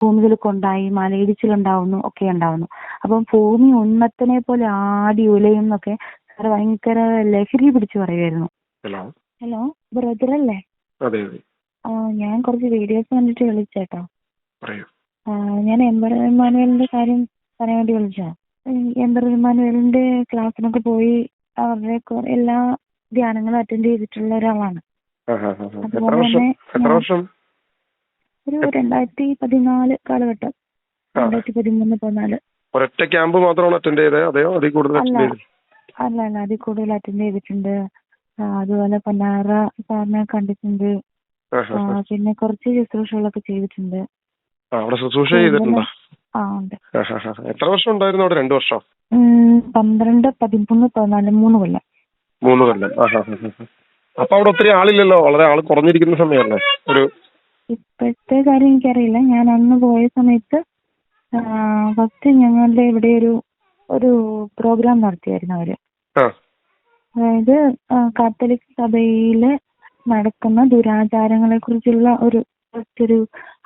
ഭൂമികുലുക്കുണ്ടായി, മലയിടിച്ചിലുണ്ടാവുന്നു ഒക്കെ ഉണ്ടാവുന്നു. അപ്പം ഭൂമി ഉന്മത്തനെ പോലെ ആടി ഉലയുന്നൊക്കെ സാറ് ഭയങ്കര ലഹരി പിടിച്ച് പറയുമായിരുന്നു. ഹലോ ബ്രദർ അല്ലേ? ഞാൻ കുറച്ച് വീഡിയോസ് കണ്ടിട്ട് വിളിച്ചേട്ടോ. ഞാൻ എംബർ ഇമ്മാനുവലിന്റെ കാര്യം പറയാൻ വേണ്ടി വിളിച്ചാ. എംബർ ഇമ്മാനുവലിന്റെ ക്ലാസ്സിനൊക്കെ പോയി അവരുടെ എല്ലാ ധ്യാനങ്ങളും അറ്റൻഡ് ചെയ്തിട്ടുള്ള ഒരാളാണ്. അതുപോലെ തന്നെ ഒരു 2014 കാലഘട്ടം, 2013-14. ഒരൊറ്റ ക്യാമ്പ് മാത്രമാണ് അറ്റൻഡ് ചെയ്തത്? അതെയോ അതിൽ കൂടുതൽ? അല്ല, അതിൽ കൂടുതൽ അറ്റൻഡ് ചെയ്തിട്ടുണ്ട്. അതുപോലെ പൊന്നാറ സാറിനെ കണ്ടിട്ടുണ്ട്. പിന്നെ കുറച്ച് ശുശ്രൂഷകളൊക്കെ ചെയ്തിട്ടുണ്ട്. അവിടെ ശുശ്രൂഷ ചെയ്തിട്ടുണ്ടോ? ഉണ്ട്. എത്ര വർഷം ഉണ്ടായിരുന്നു അവിടെ? 2 വർഷം? 12, 13, 14, 3 കൊല്ലം. 3 കൊല്ലം. അപ്പൊ അവിടെ ഒത്തിരി ആളില്ലല്ലോ, വളരെ ആള് കുറഞ്ഞിരിക്കുന്ന സമയമല്ലേ? ഇപ്പോഴത്തെ കാര്യം എനിക്കറിയില്ല. ഞാൻ അന്ന് പോയ സമയത്ത് ഫസ്റ്റ് ഞങ്ങളുടെ ഇവിടെ ഒരു പ്രോഗ്രാം നടത്തിയായിരുന്നു അവര്. അതായത് കാത്തലിക് സഭയില് നടക്കുന്ന ദുരാചാരങ്ങളെ കുറിച്ചുള്ള ഒരു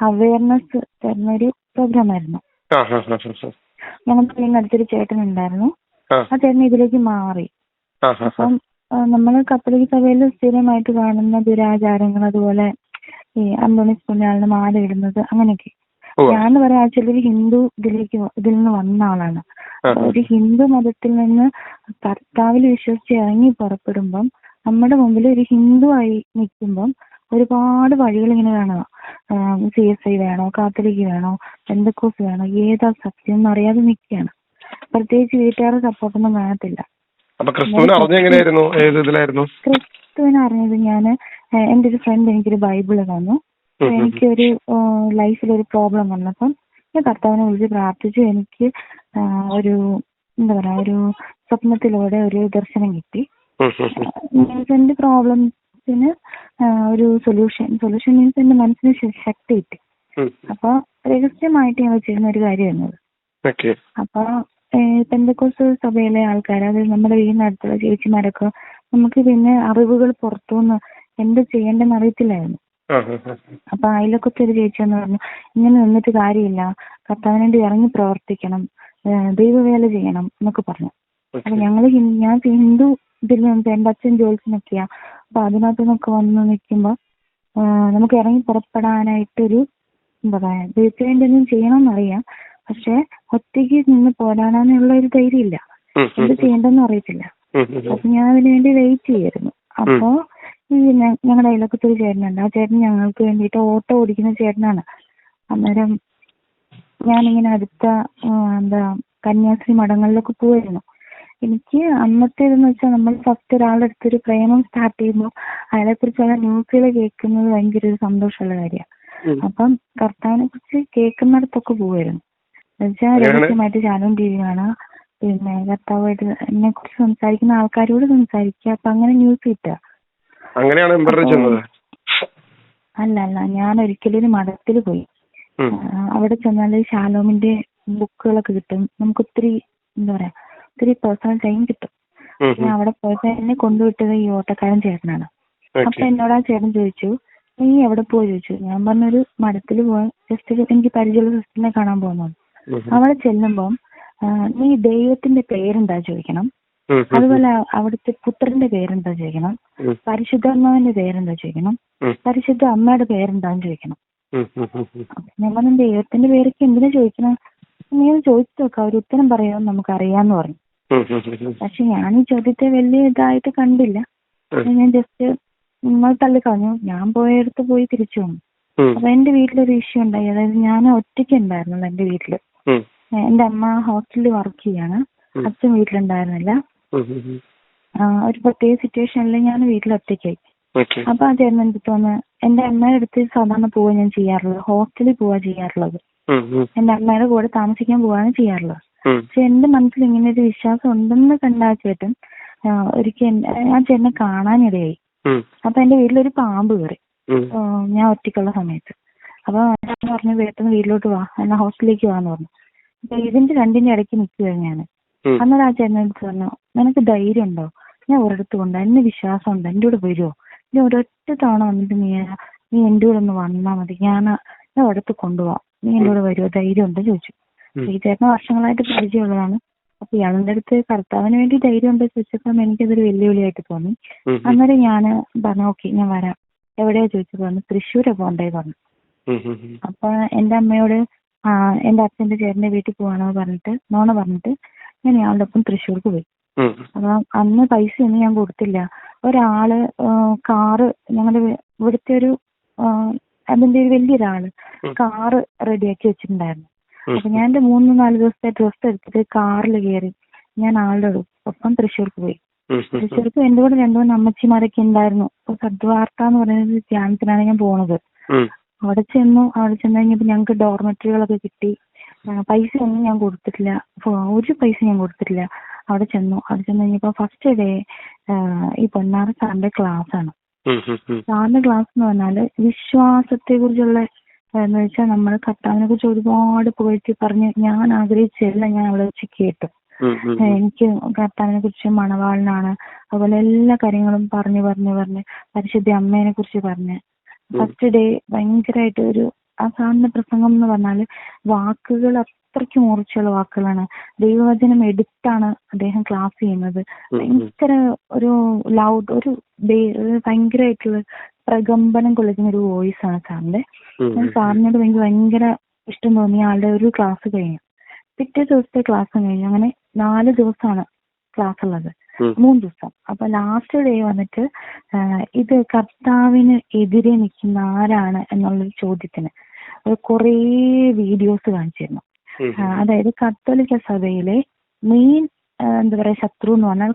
അവയർനെസ് തരുന്നൊരു പ്രോഗ്രാം ആയിരുന്നു. ഞങ്ങൾക്ക് അടുത്തൊരു ചേട്ടൻ ഉണ്ടായിരുന്നു. ആ ചേട്ടൻ ഇതിലേക്ക് മാറി. അപ്പം നമ്മള് കത്തോലിക് സഭയിൽ സ്ഥിരമായിട്ട് കാണുന്ന ദുരാചാരങ്ങൾ, അതുപോലെ ഈ അന്തോണീസ് പുണ്യാളന് മാല ഇടുന്നത്, അങ്ങനെയൊക്കെ. ഞാൻ പറയാം ആക്ച്വലി ഒരു ഹിന്ദു ഇതിൽ നിന്ന് വന്ന ആളാണ്. ഒരു ഹിന്ദു മതത്തിൽ നിന്ന് കർത്താവിൽ വിശ്വസിച്ച് ഇറങ്ങി പുറപ്പെടുമ്പം നമ്മുടെ മുമ്പിൽ ഒരു ഹിന്ദു ആയി നിൽക്കുമ്പം ഒരുപാട് വഴികൾ ഇങ്ങനെ കാണുക. CSI വേണോ, കാത്തലിക് വേണോ, പെന്തക്കോസ് വേണോ, ഏതാ സത്യം എന്നറിയാതെ നിൽക്കുകയാണ്. പ്രത്യേകിച്ച് വീട്ടുകാരുടെ സപ്പോർട്ടൊന്നും കാണത്തില്ല. ക്രിസ്തുവിനെ അറിഞ്ഞത് ഞാൻ എൻ്റെ ഒരു ഫ്രണ്ട് എനിക്കൊരു ബൈബിള് തന്നു. എനിക്കൊരു ലൈഫിലൊരു പ്രോബ്ലം വന്നപ്പം ഞാൻ കർത്താവിനെ വിളിച്ച് പ്രാർത്ഥിച്ചു. എനിക്ക് ഒരു സ്വപ്നത്തിലൂടെ ഒരു ദർശനം കിട്ടി. എന്റെ പ്രോബ്ലംസിന് ഒരു സൊല്യൂഷൻ മീൻസ് എന്റെ മനസ്സിന് ശക്തി കിട്ടി. അപ്പൊ രഹസ്യമായിട്ട് ഞങ്ങൾ ചെയ്യുന്ന ഒരു കാര്യമായിരുന്നത്. അപ്പൊ പെന്തക്കോസ്ത് സഭയിലെ ആൾക്കാർ, അതായത് നമ്മുടെ വീടിനടുത്തുള്ള ചേച്ചിമാരൊക്കെ നമുക്ക് പിന്നെ അറിവുകൾ പുറത്തുനിന്ന് എന്ത് ചെയ്യേണ്ടെന്ന് അറിയത്തില്ലായിരുന്നു. അപ്പൊ അയലൊക്കത്തെ ഒരു ചേച്ചി എന്ന് പറഞ്ഞു, ഇങ്ങനെ നിന്നിട്ട് കാര്യമില്ല, കർത്താവിന് വേണ്ടി ഇറങ്ങി പ്രവർത്തിക്കണം, ദൈവവേല ചെയ്യണം എന്നൊക്കെ പറഞ്ഞു. അപ്പൊ ഞാൻ ഹിന്ദു ഇതിൽ നിന്ന് എന്റെ അച്ഛൻ ജോലിസിനൊക്കെയാ. അപ്പൊ അതിനകത്ത് നിന്നൊക്കെ വന്ന് നിൽക്കുമ്പോ നമുക്ക് ഇറങ്ങി പുറപ്പെടാനായിട്ടൊരു ദൈവത്തിന് വേണ്ടി ഒന്നും ചെയ്യണമെന്നറിയാം, പക്ഷെ ഒറ്റയ്ക്ക് നിന്ന് പോരാടാനുള്ള ഒരു ധൈര്യമില്ല, എന്ത് ചെയ്യേണ്ടെന്ന് അറിയത്തില്ല. അപ്പൊ ഞാൻ അതിനു വേണ്ടി വെയിറ്റ് ചെയ്യായിരുന്നു. അപ്പോ ഈ ഞങ്ങളുടെ അയലൊക്കത്തെ ഒരു ചേട്ടനുണ്ട്. ആ ചേട്ടൻ ഞങ്ങൾക്ക് വേണ്ടിയിട്ട് ഓട്ടോ ഓടിക്കുന്ന ചേട്ടനാണ്. അന്നേരം ഞാനിങ്ങനെ അടുത്ത കന്യാസ്ത്രീ മഠങ്ങളിലൊക്കെ പോയിരുന്നു. എനിക്ക് അന്നത്തേതെന്ന് വെച്ചാൽ നമ്മൾ ഫസ്റ്റ് ഒരാളുടെ അടുത്തൊരു പ്രേമം സ്റ്റാർട്ട് ചെയ്യുമ്പോൾ അയാളെക്കുറിച്ചുള്ള ന്യൂസുകൾ കേൾക്കുന്നത് ഭയങ്കര ഒരു സന്തോഷമുള്ള കാര്യമാണ്. അപ്പം കർത്താവിനെ കുറിച്ച് കേൾക്കുന്നിടത്തൊക്കെ പോവായിരുന്നു. എന്നുവെച്ചാൽ രഹസ്യമായിട്ട് ശാലോം TV കാണുക, പിന്നെ കർത്താവായിട്ട് എന്നെ കുറിച്ച് സംസാരിക്കുന്ന ആൾക്കാരോട് സംസാരിക്കുക. അപ്പൊ അങ്ങനെ ന്യൂസ് കിട്ടുക. അല്ല, ഞാൻ ഒരിക്കലും ഒരു മഠത്തിൽ പോയി. അവിടെ ചെന്നാൽ ശാലോമിന്റെ ബുക്കുകളൊക്കെ കിട്ടും. നമുക്ക് ഒത്തിരി പേഴ്സണൽ ടൈം കിട്ടും. ഞാൻ അവിടെ പോയപ്പോ എന്നെ കൊണ്ടുവിട്ടത് ഈ ഓട്ടക്കാരൻ ചേട്ടനാണ്. അപ്പൊ എന്നോട് ആ ചേട്ടൻ ചോദിച്ചു, നീ എവിടെ പോയി ചോദിച്ചു. ഞാൻ പറഞ്ഞൊരു മഠത്തിൽ പോയി, ജസ്റ്റ് എനിക്ക് പരിചയമുള്ള സിസ്റ്ററിനെ കാണാൻ പോകുന്നു. അവിടെ ചെല്ലുമ്പം നീ ദൈവത്തിന്റെ പേരെന്താ ചോദിക്കണം, അതുപോലെ അവിടുത്തെ പുത്രന്റെ പേരെന്താ ചോദിക്കണം, പരിശുദ്ധാത്മാവിന്റെ പേരെന്താ ചോദിക്കണം, പരിശുദ്ധ അമ്മയുടെ പേരെന്താന്ന് ചോദിക്കണം. ഞാൻ പറഞ്ഞു ദൈവത്തിന്റെ പേരൊക്കെ എന്തിനാ ചോദിക്കണം, നീ ചോദിച്ചു നോക്കാം, അവർ ഉത്തരം പറയാമെന്ന് നമുക്കറിയാന്ന് പറഞ്ഞു. പക്ഷെ ഞാൻ ഈ ചോദ്യത്തെ വലിയ ഇതായിട്ട് കണ്ടില്ല. ഞാൻ ജസ്റ്റ് തള്ളിക്കളഞ്ഞു. ഞാൻ പോയടുത്ത് പോയി തിരിച്ചു വന്നു. അപ്പൊ എന്റെ വീട്ടിലൊരു ഇഷ്യൂ ഉണ്ടായി. അതായത് ഞാൻ ഒറ്റയ്ക്ക് ഉണ്ടായിരുന്നുള്ളൂ എന്റെ വീട്ടില്. എന്റെ അമ്മ ഹോസ്റ്റലിൽ വർക്ക് ചെയ്യാണ്, അച്ഛൻ വീട്ടിലുണ്ടായിരുന്നില്ല. ഒരു പ്രത്യേക സിറ്റുവേഷനിൽ ഞാൻ വീട്ടിൽ ഒറ്റയ്ക്കായി. അപ്പൊ ആ ചേട്ടൻ എനിക്ക് തോന്നുന്നു എന്റെ അമ്മയുടെ അടുത്ത് സാധാരണ പോവാ ഞാൻ ചെയ്യാറുള്ളത്, ഹോസ്റ്റലിൽ പോവാ ചെയ്യാറുള്ളത്. എന്റെ അമ്മയുടെ കൂടെ താമസിക്കാൻ പോവാണ് ചെയ്യാറുള്ളത്. പക്ഷെ എന്റെ മനസ്സിൽ ഇങ്ങനെ ഒരു വിശ്വാസം ഉണ്ടെന്ന് കണ്ട ആ ചേട്ടൻ ഒരിക്കൽ ആ ചേട്ടനെ കാണാനിടയായി. അപ്പൊ എന്റെ വീട്ടിലൊരു പാമ്പ് കയറി ഞാൻ ഒറ്റയ്ക്കുള്ള സമയത്ത്. അപ്പൊ ഞാൻ പറഞ്ഞു വേട്ടന്ന് വീട്ടിലോട്ട് വാ, എന്നാ ഹോസ്റ്റലിലേക്ക് വാന്ന് പറഞ്ഞു. അപ്പൊ ഇതിന്റെ രണ്ടിന്റെ ഇടയ്ക്ക് നിൽക്കുകയാണ് ഞാൻ. അന്നേരം ആ ചേട്ടൻ എടുത്ത് പറഞ്ഞു, നിനക്ക് ധൈര്യം ഉണ്ടോ, ഞാൻ ഒരിടത്ത് കൊണ്ടോ, എന്നെ വിശ്വാസം ഉണ്ടോ, എന്റെ കൂടെ വരുമോ, ഇനി ഒരൊറ്റ തവണ വന്നിട്ട് നീ എന്റെ കൂടെ ഒന്ന് വന്നാൽ മതി, ഞാൻ ഒരിടത്ത് കൊണ്ടുപോവാം, നീ എൻ്റെ കൂടെ വരുമോ, ധൈര്യം ഉണ്ടോ ചോദിച്ചു. ഈ ചേട്ടന് വർഷങ്ങളായിട്ട് പരിചയമുള്ളതാണ്. അപ്പൊ ഇയാളുടെ അടുത്ത് കർത്താവിന് വേണ്ടി ധൈര്യം ഉണ്ടോ ചോദിച്ചപ്പം എനിക്കതൊരു വെല്ലുവിളിയായിട്ട് തോന്നി. അന്നേരം ഞാൻ പറഞ്ഞു ഓക്കെ ഞാൻ വരാം. എവിടെയാ ചോദിച്ചു പറഞ്ഞു തൃശ്ശൂരാ പോകണ്ടേ പറഞ്ഞു. അപ്പൊ എന്റെ അമ്മയോട് എന്റെ അച്ഛന്റെ ചേട്ടന്റെ വീട്ടിൽ പോവാണോ പറഞ്ഞിട്ട് നോണ പറഞ്ഞിട്ട് ഞാൻ ഇയാളുടെ ഒപ്പം തൃശ്ശൂർക്ക് പോയി. അപ്പൊ അന്ന് പൈസ ഒന്നും ഞാൻ കൊടുത്തില്ല. ഒരാള് കാറ് ഞങ്ങളുടെ ഇവിടുത്തെ ഒരു അതിന്റെ ഒരു വലിയൊരാള് കാറ് റെഡിയാക്കി വെച്ചിട്ടുണ്ടായിരുന്നു. അപ്പൊ ഞാൻ എന്റെ 3-4 ദിവസത്തെ ഡ്രസ്സ് എടുത്തിട്ട് കാറിൽ കയറി ഞാൻ ആളുടെ ഒപ്പം തൃശ്ശൂർക്ക് പോയി. തൃശ്ശൂർക്ക് എന്റെ കൂടെ 2-3 അമ്മച്ചിമാരൊക്കെ ഉണ്ടായിരുന്നു. അപ്പൊ സദ്വാർത്ത എന്ന് പറയുന്നത് ധ്യാനത്തിനാണ് ഞാൻ പോണത്. അവിടെ ചെന്നു കഴിഞ്ഞപ്പോ ഞങ്ങൾക്ക് ഡോർമെറ്ററികളൊക്കെ കിട്ടി. പൈസ ഒന്നും ഞാൻ കൊടുത്തിട്ടില്ല, ഒരു പൈസ ഞാൻ കൊടുത്തിട്ടില്ല. അവിടെ ചെന്നു കഴിഞ്ഞപ്പോ ഫസ്റ്റ് ഡേ ഈ പൊന്നാറ സാറിന്റെ ക്ലാസ് ആണ്. സാറിന്റെ ക്ലാസ് എന്ന് പറഞ്ഞാല് വിശ്വാസത്തെ കുറിച്ചുള്ള എന്ന് വെച്ചാൽ നമ്മൾ കർത്താവിനെ കുറിച്ച് ഒരുപാട് പുകഴ്ത്തി പറഞ്ഞ് ഞാൻ ആഗ്രഹിച്ചെല്ലാം ഞാൻ അവിടെ വെച്ച് കേട്ടു. എനിക്ക് കർത്താവിനെ കുറിച്ച് മണവാളനാണ്, അതുപോലെ എല്ലാ കാര്യങ്ങളും പറഞ്ഞ് പരിശുദ്ധ അമ്മേനെ കുറിച്ച് പറഞ്ഞ് ഫസ്റ്റ് ഡേ ഭയങ്കരമായിട്ട് ഒരു ആ സാറിന്റെ പ്രസംഗം എന്ന് പറഞ്ഞാല് വാക്കുകൾ അത്രയ്ക്ക് മൂർച്ചയുള്ള വാക്കുകളാണ്. ദൈവവചനം എടുത്താണ് അദ്ദേഹം ക്ലാസ് ചെയ്യുന്നത്. ഭയങ്കര ഒരു ലൗഡ് ഒരു ഭയങ്കരമായിട്ടുള്ള പ്രകമ്പനം കൊള്ളിക്കുന്ന ഒരു വോയിസ് ആണ് സാറിന്റെ. സാറിനോട് എനിക്ക് ഭയങ്കര ഇഷ്ടം തോന്നി. ആളുടെ ഒരു ക്ലാസ് കഴിഞ്ഞു. പിറ്റേ ദിവസത്തെ ക്ലാസ് കഴിഞ്ഞു. അങ്ങനെ 4 ദിവസമാണ് ക്ലാസ് ഉള്ളത്, 3 ദിവസം. അപ്പൊ ലാസ്റ്റ് ഡേ വന്നിട്ട് ഇത് കർത്താവിന് എതിരെ നിൽക്കുന്ന ആരാണ് എന്നുള്ളൊരു ചോദ്യത്തിന് കുറേ വീഡിയോസ് കാണിച്ചിരുന്നു. അതായത് കത്തോലിക്ക സഭയിലെ മെയിൻ എന്താ പറയാ ശത്രു എന്ന് പറഞ്ഞാൽ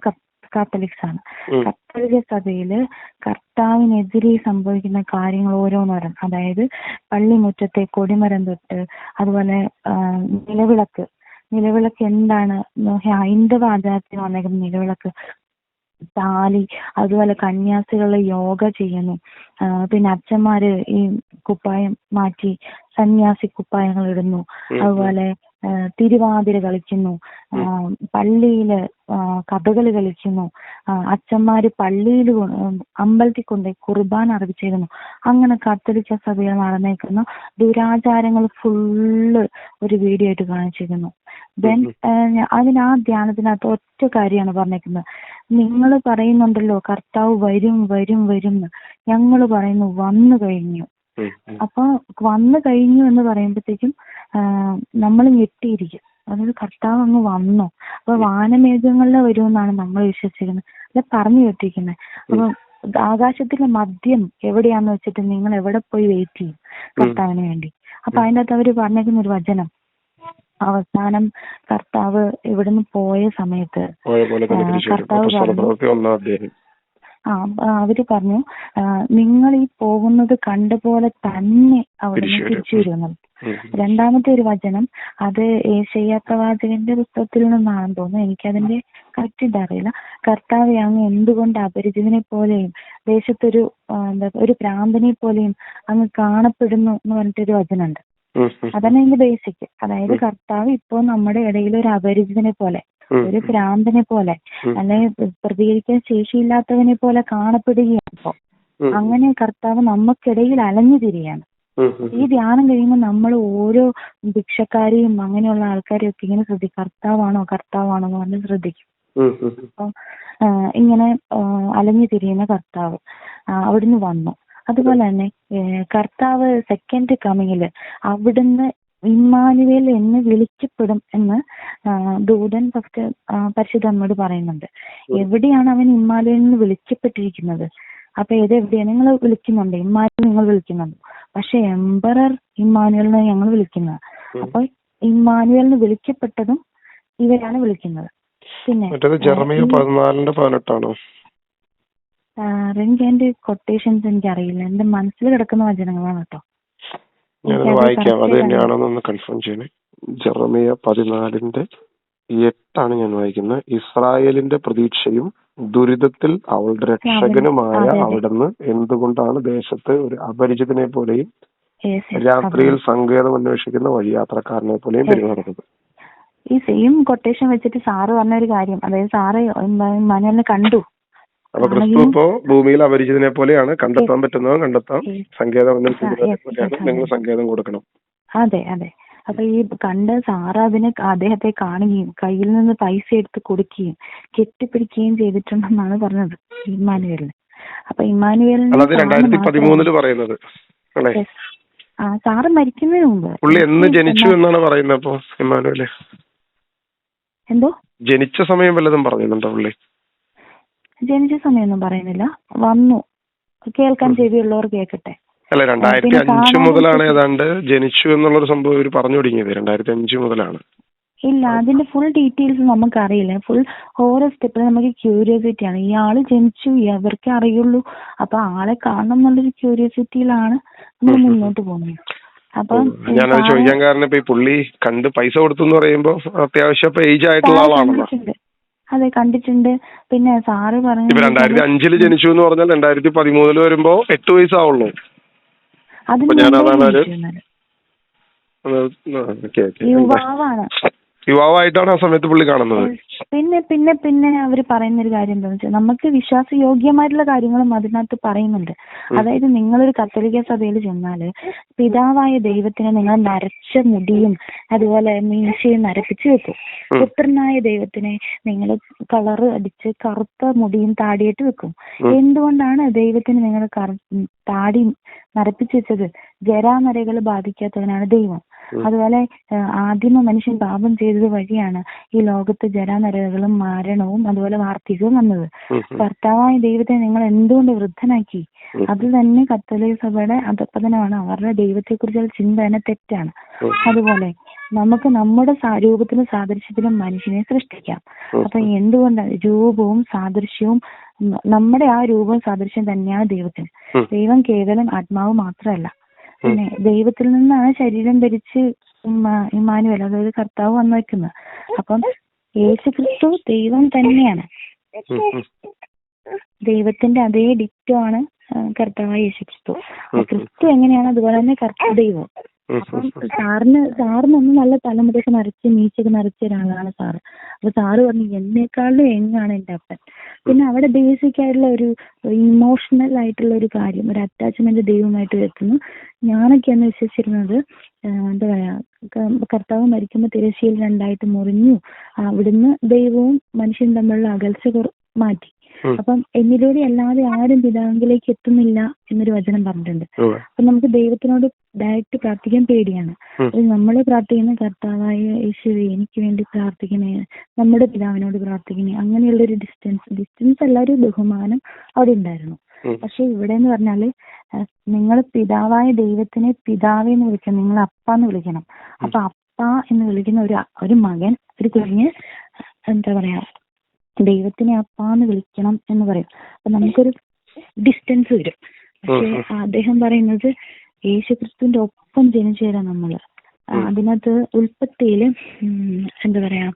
കാത്തലിക്സ് ആണ്. കത്തോലിക്ക സഭയില് കർത്താവിനെതിരെ സംഭവിക്കുന്ന കാര്യങ്ങൾ ഓരോന്നോരം, അതായത് പള്ളിമുറ്റത്തെ കൊടിമരം തൊട്ട് അതുപോലെ നിലവിളക്ക് എന്താണ് ഹൈന്ദവ ആചാരത്തിന് വന്നേക്കുന്ന നിലവിളക്ക്, താലി, അതുപോലെ കന്യാസികൾ യോഗ ചെയ്യുന്നു, പിന്നെ അച്ഛന്മാര് ഈ കുപ്പായം മാറ്റി സന്യാസി കുപ്പായങ്ങൾ ഇടുന്നു, അതുപോലെ തിരുവാതിര കളിക്കുന്നു, പള്ളിയില് കഥകളി കളിക്കുന്നു, അച്ഛന്മാര് അമ്പലത്തിൽ കൊണ്ട് കുർബാന അർപ്പിച്ചിരുന്നു. അങ്ങനെ കത്തോലിക്ക സഭയിൽ നടന്നേക്കുന്ന ദുരാചാരങ്ങൾ ഫുള്ള് ഒരു വീഡിയോ ആയിട്ട് കാണിച്ചിരുന്നു. ദെൻ ആ ധ്യാനത്തിനകത്ത് ഒറ്റ കാര്യമാണ് പറഞ്ഞേക്കുന്നത്, നിങ്ങൾ പറയുന്നുണ്ടല്ലോ കർത്താവ് വരും വരും വരും എന്ന്, ഞങ്ങൾ പറയുന്നു വന്നു കഴിഞ്ഞു. അപ്പൊ വന്നു കഴിഞ്ഞു എന്ന് പറയുമ്പോഴത്തേക്കും നമ്മൾ ഞെട്ടിയിരിക്കും. അതായത് കർത്താവ് അങ്ങ് വന്നോ, അപ്പൊ വാനമേഘങ്ങളിൽ വരുമെന്നാണ് നമ്മൾ വിശ്വസിക്കുന്നത്, അല്ല പറഞ്ഞു കേട്ടിരിക്കുന്നത്. അപ്പൊ ആകാശത്തിലെ മദ്യം എവിടെയാന്ന് വെച്ചിട്ട് നിങ്ങൾ എവിടെ പോയി വെയിറ്റ് ചെയ്യും കർത്താവിന് വേണ്ടി? അപ്പൊ അതിൻ്റെ അകത്ത് അവര് പറഞ്ഞേക്കുന്ന ഒരു വചനം, അവസാനം കർത്താവ് ഇവിടുന്ന് പോയ സമയത്ത് കർത്താവ് പറഞ്ഞു, അവര് പറഞ്ഞു നിങ്ങൾ ഈ പോകുന്നത് കണ്ട പോലെ തന്നെ അവിടുന്ന് തിരിച്ചു വരുമെന്നത്. രണ്ടാമത്തെ ഒരു വചനം അത് യേശയ്യാ പ്രവാചകന്റെ പുസ്തകത്തിൽ നിന്നാണെന്ന് തോന്നുന്നു, എനിക്കതിന്റെ കറക്റ്റ് ഇതറിയില്ല. കർത്താവെ അങ്ങ് എന്തുകൊണ്ട് അപരിചിതനെ പോലെയും ദേശത്തൊരു ഒരു ഭ്രാന്തനെ പോലെയും അങ്ങ് കാണപ്പെടുന്നു എന്ന് പറഞ്ഞിട്ടൊരു വചനമുണ്ട്. അതാണ് അതിന്റെ ബേസിക്. അതായത് കർത്താവ് ഇപ്പോ നമ്മുടെ ഇടയിൽ ഒരു അപരിചിതനെ പോലെ, ഒരു ഭ്രാന്തനെ പോലെ, അല്ലെങ്കിൽ പ്രതികരിക്കാൻ ശേഷിയില്ലാത്തവനെ പോലെ കാണപ്പെടുകയാണ് ഇപ്പോ. അങ്ങനെ കർത്താവ് നമുക്കിടയിൽ അലഞ്ഞു തിരിയാണ്. ഈ ധ്യാനം കഴിയുമ്പോൾ നമ്മൾ ഓരോ ഭിക്ഷക്കാരെയും അങ്ങനെയുള്ള ആൾക്കാരെയും ഒക്കെ ഇങ്ങനെ ശ്രദ്ധിക്കും, കർത്താവാണോ എന്ന് പറഞ്ഞ് ശ്രദ്ധിക്കും. അപ്പൊ ഇങ്ങനെ അലഞ്ഞു തിരിയുന്ന കർത്താവ് അവിടുന്ന് വന്നു. അതുപോലെ തന്നെ കർത്താവ് സെക്കൻഡ് കമ്മിങ്ങില് അവിടുന്ന് ഇമ്മാനുവേൽ എന്ന് വിളിക്കപ്പെടും എന്ന് ദൂതൻ ഫസ്റ്റ് പരിശുദ്ധ അമ്മയോട് പറയുന്നുണ്ട്. എവിടെയാണ് അവൻ ഇമ്മാനുവേൽ എന്ന് വിളിക്കപ്പെട്ടിരിക്കുന്നത്? അപ്പൊ എവിടെയാണ് നിങ്ങൾ വിളിക്കുന്നുണ്ട്, ഇമ്മാനുവേൽ നിങ്ങൾ വിളിക്കുന്നുണ്ട്, പക്ഷെ എംപറർ ഇമ്മാനുവേലിനെ ഞങ്ങൾ വിളിക്കുന്നത്. അപ്പൊ ഇമ്മാനുവേലിന് വിളിക്കപ്പെട്ടതും ഇവരാണ് വിളിക്കുന്നത്. പിന്നെ എനിക്ക് അതിന്റെ കൊട്ടേഷൻസ് എനിക്കറിയില്ല, എന്റെ മനസ്സിൽ കിടക്കുന്ന വചനങ്ങളാണ് കേട്ടോ. വായിക്കാം, അത് തന്നെയാണെന്നൊന്ന് കൺഫേം ചെയ്യണേ. ജെറമിയ 14:8 ഞാൻ വായിക്കുന്നത്. ഇസ്രായേലിന്റെ പ്രതീക്ഷയും ദുരിതത്തിൽ അവളുടെ രക്ഷകനുമായ അവിടുന്ന് എന്തുകൊണ്ടാണ് ദേശത്ത് ഒരു അപരിചിതനെ പോലെയും രാത്രിയിൽ സങ്കേതം അന്വേഷിക്കുന്ന വഴിയാത്രക്കാരനെ പോലെയും പെരുമാറുന്നത്? ഈ സെയിം കൊട്ടേഷൻ വെച്ചിട്ട് സാറ് പറഞ്ഞൊരു കാര്യം, അതായത് സാറ് മനുവിനെ കണ്ടു. അപ്പൊ ക്രിസ്തു ഇപ്പോ ഭൂമിയിൽ അപരിചിതനെ പോലെയാണ്, കണ്ടെത്താൻ പറ്റുന്നവൻ കണ്ടെത്താം, സങ്കേതം അന്വേഷിക്കുന്നവരെ പോലെയാണ്, നിങ്ങൾ സങ്കേതം കൊടുക്കണം. അതെ അതെ. അപ്പൊ ഈ കണ്ട സാറ് അദ്ദേഹത്തെ കാണുകയും കയ്യിൽ നിന്ന് പൈസ എടുത്ത് കൊടുക്കുകയും കെട്ടിപ്പിടിക്കുകയും ചെയ്തിട്ടുണ്ടെന്നാണ് പറഞ്ഞത് ഇമ്മാനുവേലിന്. അപ്പൊ ഇമ്മാനുവേലിന് പറയുന്നത് സാറ് മരിക്കുന്നതിന് മുമ്പ് പുള്ളി എന്ന് ജനിച്ചു എന്നാണ് പറയുന്നത്. അപ്പൊ ഇമ്മാനുവേല് എന്തോ ജനിച്ച സമയം വല്ലതും പറയുന്നുണ്ടോ പുള്ളി? ജനിച്ച സമയമൊന്നും പറയുന്നില്ല. വന്നു കേൾക്കാൻ ചെവിയുള്ളവർ കേൾക്കട്ടെ. അല്ല 2005 മുതലാണ് ഏതാണ്ട് ജനിച്ചു എന്നുള്ളൊരു സംഭവം ഇവർ പറഞ്ഞു തുടങ്ങിയത്. 2005 മുതലാണ്. ഇല്ല, അതിന്റെ ഫുൾ ഡീറ്റെയിൽസ് നമുക്കറിയില്ല. ഫുൾ ഓരോ സ്റ്റെപ്പിലും നമുക്ക് ക്യൂരിയോസിറ്റി ആണ്. ഇയാള് ജനിച്ചു, ഇവർക്കേ അറിയുള്ളൂ. അപ്പൊ ആളെ കാണണം എന്നുള്ളൊരു ക്യൂരിയോസിറ്റിയിലാണ് നമ്മൾ മുന്നോട്ട് പോകുന്നത്. അപ്പൊ ഞാനത് ചോദിക്കാൻ കാരണം ഇപ്പൊ ഈ പുള്ളി കണ്ട് പൈസ കൊടുത്തു എന്ന് പറയുമ്പോ അത്യാവശ്യം ഏജ് ആയിട്ടുള്ള ആളാണല്ലോ. അതെ, കണ്ടിട്ടുണ്ട്. പിന്നെ സാറ് പറഞ്ഞു 2005 ജനിച്ചു എന്ന് പറഞ്ഞാൽ 2013 വരുമ്പോ 8 വയസ്സാവുള്ളൂ. യുവാവായിട്ടാണ് ആ സമയത്ത് പുള്ളി കാണുന്നത്. പിന്നെ അവര് പറയുന്ന ഒരു കാര്യം എന്താണെന്ന് വെച്ചാൽ നമുക്ക് വിശ്വാസയോഗ്യമായിട്ടുള്ള കാര്യങ്ങളും അതിനകത്ത് പറയുന്നുണ്ട്. അതായത് നിങ്ങളൊരു കത്തോലിക്ക സഭയിൽ ചെന്നാല് പിതാവായ ദൈവത്തിന് നിങ്ങൾ നരച്ച മുടിയും അതുപോലെ മീശയും നരപ്പിച്ച് വെക്കും. പുത്രനായ ദൈവത്തിനെ നിങ്ങൾ കളറ് അടിച്ച് കറുത്ത മുടിയും താടിയിട്ട് വെക്കും. എന്തുകൊണ്ടാണ് ദൈവത്തിന് നിങ്ങൾ താടി നരപ്പിച്ച് വെച്ചത്? ജരാനരകൾ ബാധിക്കാത്തവനാണ് ദൈവം. അതുപോലെ ആദിമ മനുഷ്യൻ പാപം ചെയ്തത് വഴിയാണ് ഈ ലോകത്ത് ജരാനരകളും മരണവും അതുപോലെ വാർദ്ധക്യവും വന്നത്. കർത്താവായ ദൈവത്തെ നിങ്ങൾ എന്തുകൊണ്ട് വൃദ്ധനാക്കി? അത് തന്നെ കത്തോലിക്ക സഭയുടെ അധപ്പതനമാണ്. അവരുടെ ദൈവത്തെക്കുറിച്ചുള്ള ചിന്ത തന്നെ തെറ്റാണ്. അതുപോലെ നമുക്ക് നമ്മുടെ രൂപത്തിലും സാദൃശ്യത്തിലും മനുഷ്യനെ സൃഷ്ടിക്കാം. അപ്പൊ എന്തുകൊണ്ടാണ് രൂപവും സാദൃശ്യവും നമ്മുടെ ആ രൂപവും സാദൃശ്യം തന്നെയാണ് ദൈവത്തിന്. ദൈവം കേവലം ആത്മാവ് മാത്രമല്ല. പിന്നെ ദൈവത്തിൽ നിന്നാണ് ശരീരം ധരിച്ച് ഇമ്മാനുവേൽ, അതായത് കർത്താവ് വന്നു വെക്കുന്നത്. അപ്പം യേശുക്രിസ്തു ദൈവം തന്നെയാണ്. ദൈവത്തിന്റെ അതേ ഡിറ്റോ ആണ് കർത്താവായ യേശുക്രിസ്തു. ക്രിസ്തു എങ്ങനെയാണ് അതുപോലെ തന്നെ ദൈവം. അപ്പം സാറിനൊന്നും നല്ല തലമുറയൊക്കെ നിറച്ച് മീശയൊക്കെ നിറച്ച ഒരാളാണ് സാറ്. അപ്പൊ സാറ് പറഞ്ഞു എന്നേക്കാളും എങ്ങാണ് എന്റെ അപ്പൻ. പിന്നെ അവിടെ ബേസിക് ആയിട്ടുള്ള ഒരു ഇമോഷണൽ ആയിട്ടുള്ള ഒരു കാര്യം, ഒരു അറ്റാച്ച്മെന്റ് ദൈവമായിട്ട് വെക്കുന്നു. ഞാനൊക്കെയാണ് വിശ്വസിച്ചിരുന്നത് എന്താ പറയാ, കർത്താവ് മരിക്കുമ്പോൾ തിരശ്ശീല രണ്ടായിട്ട് മുറിഞ്ഞു, അവിടുന്ന് ദൈവവും മനുഷ്യനും തമ്മിലുള്ള അകൽച്ച മാറ്റി. അപ്പം എന്നിലൂടെ അല്ലാതെ ആരും പിതാവിലേക്ക് എത്തുന്നില്ല എന്നൊരു വചനം പറഞ്ഞിട്ടുണ്ട്. അപ്പൊ നമുക്ക് ദൈവത്തിനോട് ഡയറക്റ്റ് പ്രാർത്ഥിക്കാൻ പേടിയാണ്. നമ്മൾ പ്രാർത്ഥിക്കുന്ന കർത്താവായ യേശുവേ എനിക്ക് വേണ്ടി പ്രാർത്ഥിക്കണേ, നമ്മുടെ പിതാവിനോട് പ്രാർത്ഥിക്കണേ, അങ്ങനെയുള്ളൊരു ഡിസ്റ്റൻസ് അല്ല, ഒരു ബഹുമാനം അവിടെ ഉണ്ടായിരുന്നു. പക്ഷെ ഇവിടെ എന്ന് പറഞ്ഞാല് നിങ്ങൾ പിതാവായ ദൈവത്തിനെ പിതാവേ എന്ന് വിളിക്കണം, നിങ്ങൾ അപ്പ എന്ന് വിളിക്കണം. അപ്പൊ അപ്പ എന്ന് വിളിക്കുന്ന ഒരു മകൻ ഒരു കുഞ്ഞ് എന്താ പറയാ ദൈവത്തിനെ അപ്പാന്ന് വിളിക്കണം എന്ന് പറയും. അപ്പൊ നമുക്കൊരു ഡിസ്റ്റൻസ് വരും. പക്ഷെ അദ്ദേഹം പറയുന്നത് യേശുക്രിസ്തുവിന്റെ ഒപ്പം ജനിച്ചു തരാം നമ്മള്. അതിനകത്ത് ഉൽപ്പത്തിയില് എന്താ പറയാ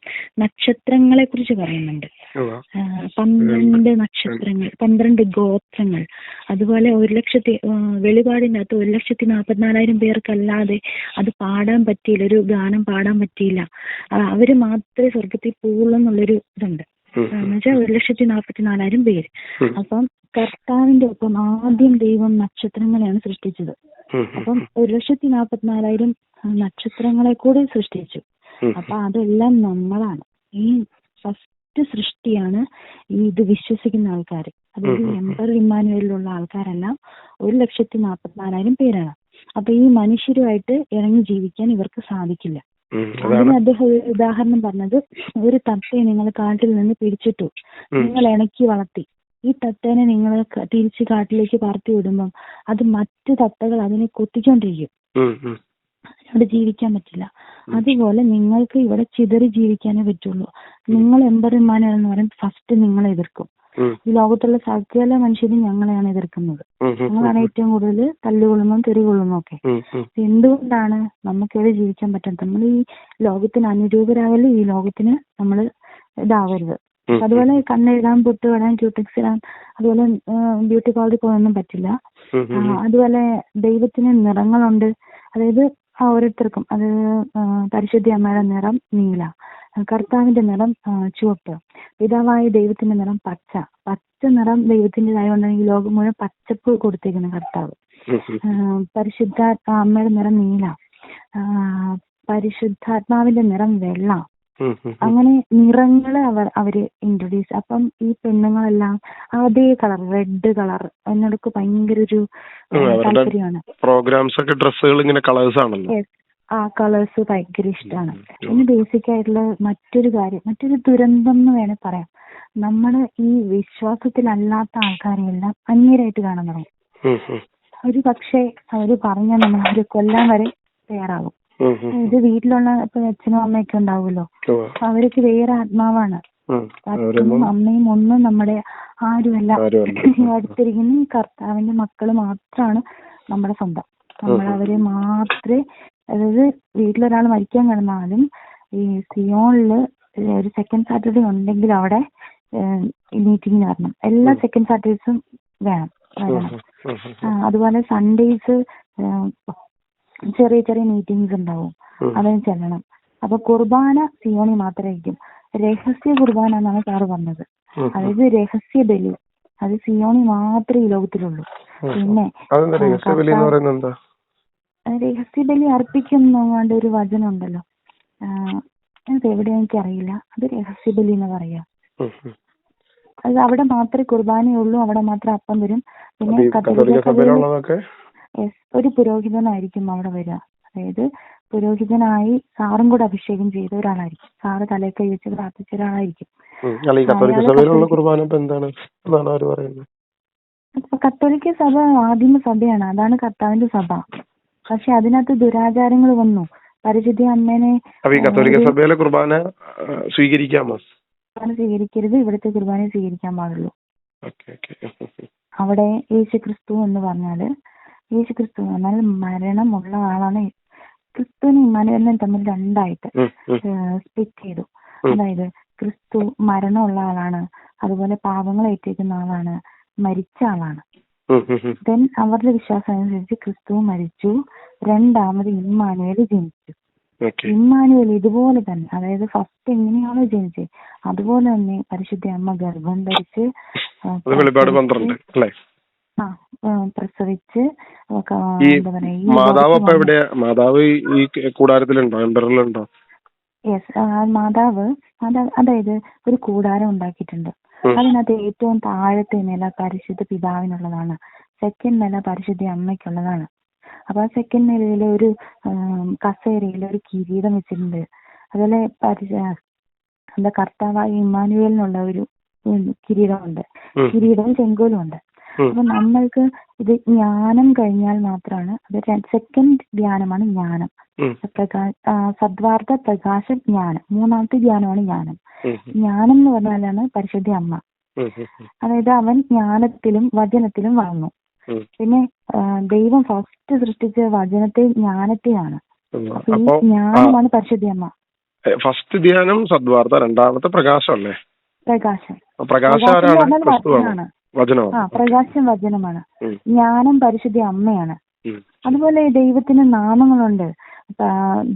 നക്ഷത്രങ്ങളെ കുറിച്ച് പറയുന്നുണ്ട്. 12 നക്ഷത്രങ്ങൾ, 12 ഗോത്രങ്ങൾ. അതുപോലെ 1,00,000 വെളിപാടിന്റെ അകത്ത് 1,40,40,000 പേർക്കല്ലാതെ അത് പാടാൻ പറ്റിയില്ല, ഒരു ഗാനം പാടാൻ പറ്റിയില്ല. അവര് മാത്രമേ സ്വർഗത്തിൽ പോകുള്ളൂ എന്നുള്ളൊരു ഇതുണ്ട്. എന്നുവെച്ചാൽ 1,40,40,000 പേര്. അപ്പം കർത്താവിന്റെ ഒപ്പം ആദ്യം ദൈവം നക്ഷത്രങ്ങളെയാണ് സൃഷ്ടിച്ചത്. അപ്പം 1,40,40,000 നക്ഷത്രങ്ങളെ കൂടി സൃഷ്ടിച്ചു. അപ്പൊ അതെല്ലാം നമ്മളാണ്. ഈ ഫസ്റ്റ് സൃഷ്ടിയാണ് ഈ ഇത് വിശ്വസിക്കുന്ന ആൾക്കാർ. അതായത് എംപറർ ഇമ്മാനുവേലിലുള്ള ആൾക്കാരെല്ലാം 1,40,40,000 പേരാണ്. അപ്പൊ ഈ മനുഷ്യരുമായിട്ട് ഇറങ്ങി ജീവിക്കാൻ ഇവർക്ക് സാധിക്കില്ല. അതിന് അദ്ദേഹം ഒരു ഉദാഹരണം പറഞ്ഞത്, ഒരു തത്തയെ നിങ്ങൾ കാട്ടിൽ നിന്ന് പിടിച്ചിട്ടു, നിങ്ങൾ ഇണക്കി വളർത്തി, ഈ തത്തേനെ നിങ്ങൾ തിരിച്ച് കാട്ടിലേക്ക് പറത്തി വിടുമ്പം അത് മറ്റു തത്തകൾ അതിനെ കൊത്തിക്കൊണ്ടിരിക്കും, അവിടെ ജീവിക്കാൻ പറ്റില്ല. അതുപോലെ നിങ്ങൾക്ക് ഇവിടെ ചിതറി ജീവിക്കാനേ പറ്റുള്ളൂ. നിങ്ങൾ എംപറർമാൻ എന്ന് പറയുമ്പോൾ ഫസ്റ്റ് നിങ്ങളെ എതിർക്കും. ഈ ലോകത്തുള്ള സകല മനുഷ്യരും ഞങ്ങളെയാണ് എതിർക്കുന്നത്. ഞങ്ങളാണ് ഏറ്റവും കൂടുതൽ തല്ലുകൊള്ളുന്നതും തെറികൊള്ളുന്നതും ഒക്കെ. എന്തുകൊണ്ടാണ് നമുക്കിവിടെ ജീവിക്കാൻ പറ്റാത്തത്? നമ്മൾ ഈ ലോകത്തിന് അനുരൂപരാകല്, ഈ ലോകത്തിന് നമ്മൾ ഇതാവരുത്. അതുപോലെ കണ്ണെഴുതാൻ, പൊട്ട് തൊടാൻ, ക്യൂടെക്സ് ഇടാൻ, അതുപോലെ ബ്യൂട്ടി പാർലറിൽ പോകാനൊന്നും പറ്റില്ല. അതുപോലെ ദൈവത്തിന് നിറങ്ങളുണ്ട്. അതായത് ഓരോരുത്തർക്കും അത് പരിശുദ്ധ അമ്മയുടെ നിറം നീല, കർത്താവിന്റെ നിറം ചുവപ്പ്, പിതാവായ ദൈവത്തിന്റെ നിറം പച്ച. പച്ച നിറം ദൈവത്തിൻ്റെതായതുകൊണ്ടാണ് ഈ ലോകം മുഴുവൻ പച്ചപ്പ് കൊടുത്തേക്കുന്ന കർത്താവ്. പരിശുദ്ധ അമ്മയുടെ നിറം നീല. പരിശുദ്ധാത്മാവിന്റെ നിറം വെള്ള, അങ്ങനെ നിറങ്ങള് അവര് ഇൻട്രൊഡ്യൂസ്. അപ്പം ഈ പെണ്ണുങ്ങളെല്ലാം അതേ കളർ, റെഡ് കളർ എന്നോടൊക്കെ ഭയങ്കര ഒരു താല്പര്യമാണ്. പ്രോഗ്രാംസ് ഒക്കെ ഡ്രസ്സുകൾ ഇങ്ങനെ കളേഴ്സ് ആണല്ലോ. ആ കളേഴ്സ് ഭയങ്കര ഇഷ്ടമാണ്. പിന്നെ ബേസിക് ആയിട്ടുള്ള മറ്റൊരു കാര്യം, മറ്റൊരു ദുരന്തം എന്ന് വേണേൽ പറയാം, നമ്മള് ഈ വിശ്വാസത്തിലല്ലാത്ത ആൾക്കാരെയെല്ലാം അന്യരായിട്ട് കാണാൻ തുടങ്ങും. ഒരു പക്ഷേ അവര് പറഞ്ഞാൽ നമ്മളവര് കൊല്ലാൻ വരെ തയ്യാറാകും. ഇത് വീട്ടിലുള്ള ഇപ്പൊ അച്ഛനും അമ്മയൊക്കെ ഉണ്ടാവുമല്ലോ, അവർക്ക് വേറെ ആത്മാവാണ്. അച്ഛനും അമ്മയും ഒന്നും നമ്മുടെ ആരുമല്ല. അടുത്തിരിക്കുന്ന കർത്താവിന്റെ മക്കള് മാത്രമാണ് നമ്മുടെ സ്വന്തം. നമ്മളവരെ മാത്രമേ, അതായത് വീട്ടിലൊരാൾ മരിക്കാൻ കിടന്നാലും ഈ സിയോണില് ഒരു സെക്കൻഡ് സാറ്റർഡേ ഉണ്ടെങ്കിൽ അവിടെ മീറ്റിംഗ് വരണം. എല്ലാ സെക്കൻഡ് സാറ്റർഡേസും വരണം. അതുപോലെ സൺഡേസ് ചെറിയ ചെറിയ മീറ്റിംഗ്സ് ഉണ്ടാവും, അതിന് ചെല്ലണം. അപ്പൊ കുർബാന സിയോണി മാത്രമായിരിക്കും. രഹസ്യ കുർബാന എന്നാണ് സാറ് പറഞ്ഞത്. അതായത് രഹസ്യ ബലി അത് സിയോണി മാത്രമേ ഈ ലോകത്തിലുള്ളൂ. പിന്നെ രഹസ്യ ബലി അർപ്പിക്കുന്നോണ്ട് ഒരു വചനം ഉണ്ടല്ലോ, അത് എവിടെയാ എനിക്കറിയില്ല. അത് രഹസ്യ ബലി എന്ന് പറയാ. അത് അവിടെ മാത്രമേ കുർബാനയുള്ളൂ, അവിടെ മാത്രമേ അപ്പം വരും. പിന്നെ കത്തോലിക്ക സഭയിലൊക്കെ ഒരു പുരോഹിതനായിരിക്കും അവിടെ വരിക. അതായത് പുരോഹിതനായി സാറും കൂടെ അഭിഷേകം ചെയ്ത ഒരാളായിരിക്കും. സാറ് തലയിൽ കൈ വെച്ച് പ്രാർത്ഥിച്ച ഒരാളായിരിക്കും. കത്തോലിക്ക സഭ ആദിമ സഭയാണ്, അതാണ് കർത്താവിന്റെ സഭ. പക്ഷെ അതിനകത്ത് ദുരാചാരങ്ങൾ വന്നു. പരിശുദ്ധ അമ്മേനെ കുർബാന സ്വീകരിക്കാമോ? സ്വീകരിക്കരുത്, ഇവിടുത്തെ കുർബാനയെ സ്വീകരിക്കാൻ പാടുള്ളൂ. അവിടെ യേശുക്രിസ്തു എന്ന് പറഞ്ഞാല്, യേശുക്രിസ്തു എന്ന് പറഞ്ഞാൽ മരണമുള്ള ആളാണ്. ക്രിസ്തുവിനും ഇമ്മാനുവേലിനും തമ്മിൽ രണ്ടായിട്ട് സ്പ്ലിറ്റ് ചെയ്തു. അതായത് ക്രിസ്തു മരണമുള്ള ആളാണ്, അതുപോലെ പാപങ്ങൾ ഏറ്റേക്കുന്ന ആളാണ്, മരിച്ച ആളാണ്. ദെൻ അവരുടെ വിശ്വാസം അനുസരിച്ച് ക്രിസ്തു മരിച്ചു, രണ്ടാമത് ഇമ്മാനുവേൽ ജനിച്ചു. ഇമ്മാനുവേൽ ഇതുപോലെ തന്നെ, അതായത് ഫസ്റ്റ് എങ്ങനെയാണോ ജനിച്ചത് അതുപോലെ തന്നെ പരിശുദ്ധ അമ്മ ഗർഭം ധരിച്ച് പ്രസവിച്ച് എന്താ പറയാ, മാതാവ് അതായത് ഒരു കൂടാരം ഉണ്ടാക്കിയിട്ടുണ്ട്. അതിനകത്ത് ഏറ്റവും താഴത്തെ നില പരിശുദ്ധ പിതാവിനുള്ളതാണ്, സെക്കൻഡ് നില പരിശുദ്ധ അമ്മയ്ക്കുള്ളതാണ്. അപ്പൊ ആ സെക്കൻഡ് നിലയില് ഒരു കസേരയില് ഒരു കിരീടം വെച്ചിട്ടുണ്ട്. അതുപോലെ എന്താ കർത്താവായ ഇമ്മാനുവേലിനുള്ള ഒരു കിരീടമുണ്ട്, കിരീടവും ചെങ്കോലും ഉണ്ട്. അപ്പൊ നമ്മൾക്ക് ഇത് ജ്ഞാനം കഴിഞ്ഞാൽ മാത്രമാണ്, അത് സെക്കൻഡ് ധ്യാനമാണ് ജ്ഞാനം. സദ്വാർത്ഥ പ്രകാശ ജ്ഞാനം, മൂന്നാമത്തെ ധ്യാനമാണ് ജ്ഞാനം. ജ്ഞാനം എന്ന് പറഞ്ഞാലാണ് പരിശുദ്ധ അമ്മ. അതായത് അവൻ ജ്ഞാനത്തിലും വചനത്തിലും വളർന്നു. പിന്നെ ദൈവം ഫസ്റ്റ് സൃഷ്ടിച്ച വചനത്തെ ജ്ഞാനത്തെയാണ്. അപ്പൊ ഈ ജ്ഞാനമാണ് പരിശുദ്ധ അമ്മ. ഫസ്റ്റ് ധ്യാനം സദ്വാർത്ഥ, രണ്ടാമത്തെ പ്രകാശം അല്ലേ? പ്രകാശം. പ്രകാശം വചനമാണ്. ജ്ഞാനം പരിശുദ്ധ അമ്മയാണ്. അതുപോലെ ദൈവത്തിന് നാമങ്ങളുണ്ട്.